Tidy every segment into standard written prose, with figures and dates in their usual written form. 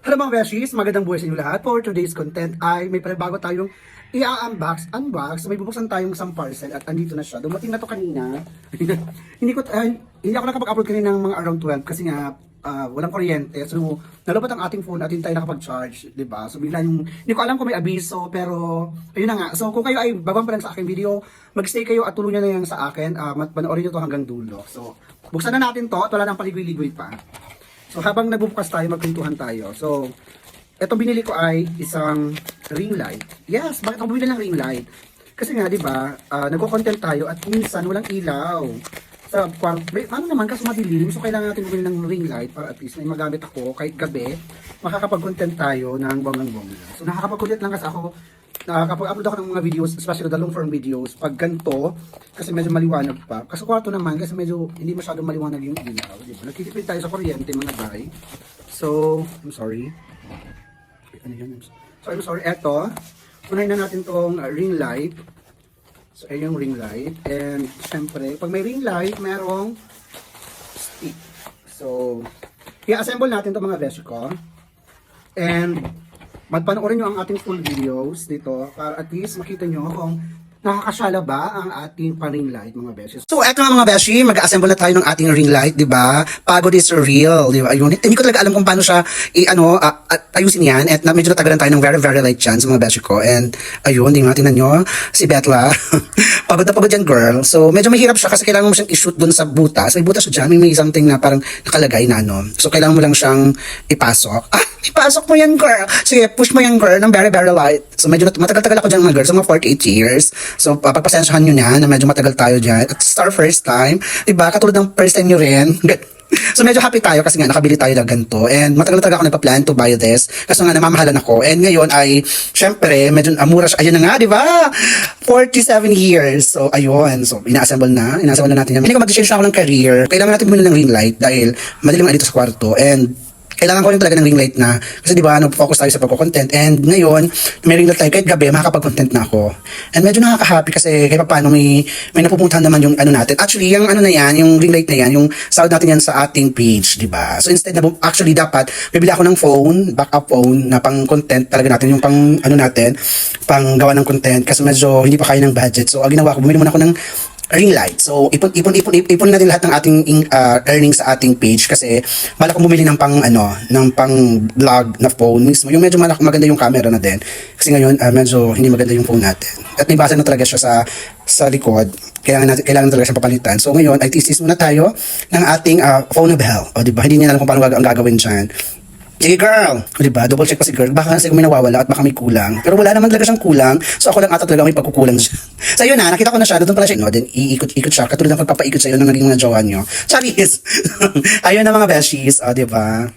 Hello mga beshies, magandang buhay sa inyo lahat. For today's content ay may bago tayong unbox. May bubuksan tayong isang parcel at andito na siya. Dumating na to kanina. hindi ako nakapag-upload kanina ng mga around 12 kasi nga walang kuryente. So nalabot ang ating phone at hindi tayo nakapag-charge, 'di ba? So bigla yung hindi ko alam kung may abiso pero ayun na nga. So kung kayo ay bagong pa lang sa aking video, mag-stay kayo at tulungan na yan sa akin. Panoorin niyo to hanggang dulo. So buksan na natin to at wala nang paligoy-ligoy pa. So habang nagbubukas tayo, magkwentuhan tayo. So, ito binili ko ay isang ring light. Yes, bakit ako bumili ng ring light? Kasi nga, di ba, nagko-content tayo at minsan walang ilaw. Sa ano naman, kasi madilim. So, kailangan natin bumili ng ring light para at least may magamit ako kahit gabi. Makakapag-content tayo ng bonggang-bongga. So, nakakapag-content lang kasi ako. Nakakapag-upload ako ng mga videos, especially the long form videos. Pag ganito, kasi medyo maliwanag pa. Kasi kwarto naman, kasi medyo hindi masyadong maliwanag yung ilaw. Diba? Nagtitipid tayo sa kuryente, mga bay. So, I'm sorry. Ano yan? So, I'm sorry. Eto, unahin na natin tong ring light. So, ayun yung ring light. And, syempre, pag may ring light, merong stick. So, i-assemble natin itong mga beshi ko. And, magpanoorin nyo ang ating full videos dito para at least makita nyo kung nakakasyala ba ang ating pa-ring light, mga beshi. So, eto nga mga beshi, mag-assemble na tayo ng ating ring light, di ba? Pagod is real, di ba? Ayun, hindi ko talaga alam kung paano siya ayusin yan. At medyo natagalan tayo ng very, very light chance, mga beshi ko. And, ayun, di nga, tinan nyo, si Betla. Pagod na pagod yan, girl. So, medyo mahirap siya kasi kailangan mo siyang i-shoot dun sa butas. May butas siya dyan, may something na parang nakalagay na, ano. So, kailangan mo lang siyang ipasok. Ipasok mo yan, girl. Sige, push mo yan, girl, ng very, very light. So, medyo matagal-tagal ako dyan, mga girl. So, mga 48 years. So, pagpasensyahan nyo na medyo matagal tayo dyan. At it's our first time. Diba? Katulad ng first time nyo rin. So, medyo happy tayo kasi nga nakabili tayo ng ganito. And matagal talaga ako nagpa-plan to buy this. Kasi nga namamahalan ako. And ngayon ay, syempre, medyo mura siya. Ayun na nga, di ba? 47 years. So, ayun. So, ina-assemble na natin yan. Hindi ko mag-change na ako ng career. Kailangan natin bumili ng ring light dahil madilim nga dito sa kwarto. And kailangan ko rin talaga ng ring light na kasi di ba focus tayo sa pagko-content and ngayon may ring light tayo kahit gabi makakapag-content na ako and medyo nakaka-happy kasi kahit paano may napupuntahan naman yung ano natin actually yung ano na yan yung ring light na yan yung sahod natin yan sa ating page di ba so instead na actually dapat bibili ako ng phone backup phone na pang content talaga natin yung pang ano natin pang gawa ng content kasi medyo hindi pa kaya ng budget so ang ginawa ko bumili muna ako ng ring light. So, ipon natin lahat ng ating earnings sa ating page kasi balak kong bumili ng pang vlog na phone mismo. Yung medyo maganda yung camera na din. Kasi ngayon, medyo hindi maganda yung phone natin. At may basa na talaga siya sa likod. Kailangan talaga siyang papalitan. So, ngayon, ay tisis muna tayo ng ating phone bell. O, diba? Hindi niya alam kung paano ang gagawin dyan. Sige girl, o diba? Double check pa si girl. Baka kasi may nawawala at baka may kulang. Pero wala naman talaga siyang kulang. So ako lang ata talaga may pagkukulang siya. So yun na, nakita ko na siya. Doon pala siya. No? Then iikot siya. Katulad ng pagpapaikot sa iyo nung naging mga jowa nyo. Charis! Ayun na mga beshies. O diba?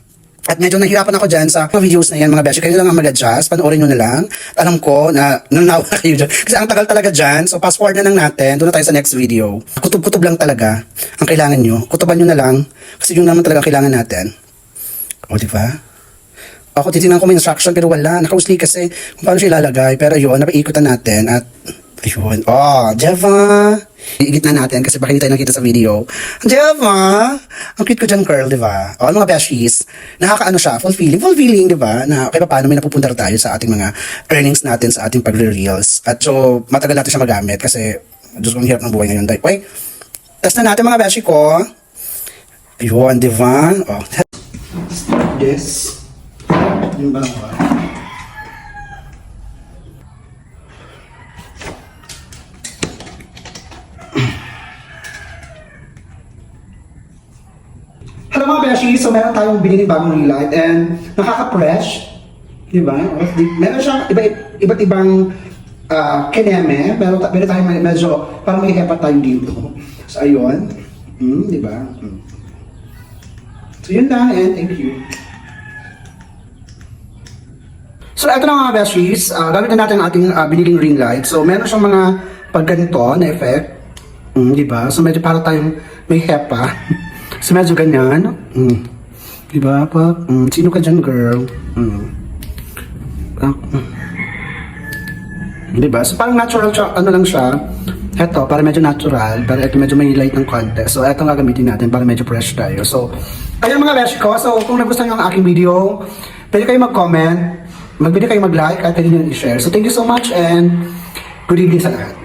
At medyo nahirapan ako dyan sa mga videos na yan mga beshi. Kayo lang ang mag-adjust. Panoorin nyo na lang. Alam ko na nanawa na kayo dyan. Kasi ang tagal talaga dyan. So fast forward na lang natin. Doon na tayo sa next video. Kutob-kutob lang talaga ang kailangan nyo. Kutoban nyo na lang. Kasi yun naman talaga kailangan natin. O diba? Ako titignan ko may instruction pero wala. Nakausli kasi kung paano siya ilalagay. Pero yun, napaikutan natin at ayun. Oh, Jeva! Iigit na natin kasi baka hindi tayo nakita sa video. Jeva! Ang cute ko dyan, girl, di ba? O, mga beshies, nakakaano siya, fulfilling, di ba? Na kaya paano may napupunta tayo sa ating mga earnings natin sa ating pagre-reels. At so, matagal natin siya magamit kasi Diyos ko, ang hirap ng buhay ngayon. Wait, test na natin mga beshi ko. Ayun, di ba? Oh. This. Yung balang ba? Hello mga beshi! So meron tayong binili bagong ring light and nakaka-fresh. Diba? Meron siyang iba't ibang kineme. Meron tayong medyo parang may hepat tayo dito. So ayun. Diba? So yun lang and thank you. So, ito na mga beshies, gamit na natin ang ating biniling ring light. So, meron siyang mga pagganito na effect. Diba? So, medyo para tayong may hepa. So, medyo ganyan. Diba? Sino ka dyan, girl? Diba? So, parang natural siya, ano lang siya. Ito, para medyo natural. Pero ito medyo may light ng konti. So, ito nga gamitin natin para medyo fresh tayo. So, ayun mga beshi ko. So, kung nagustuhan nyo ang aking video, Pwede kayo mag-comment, pwede kayo mag-like, at pwede nyo i-share. So thank you so much and good evening sa lahat.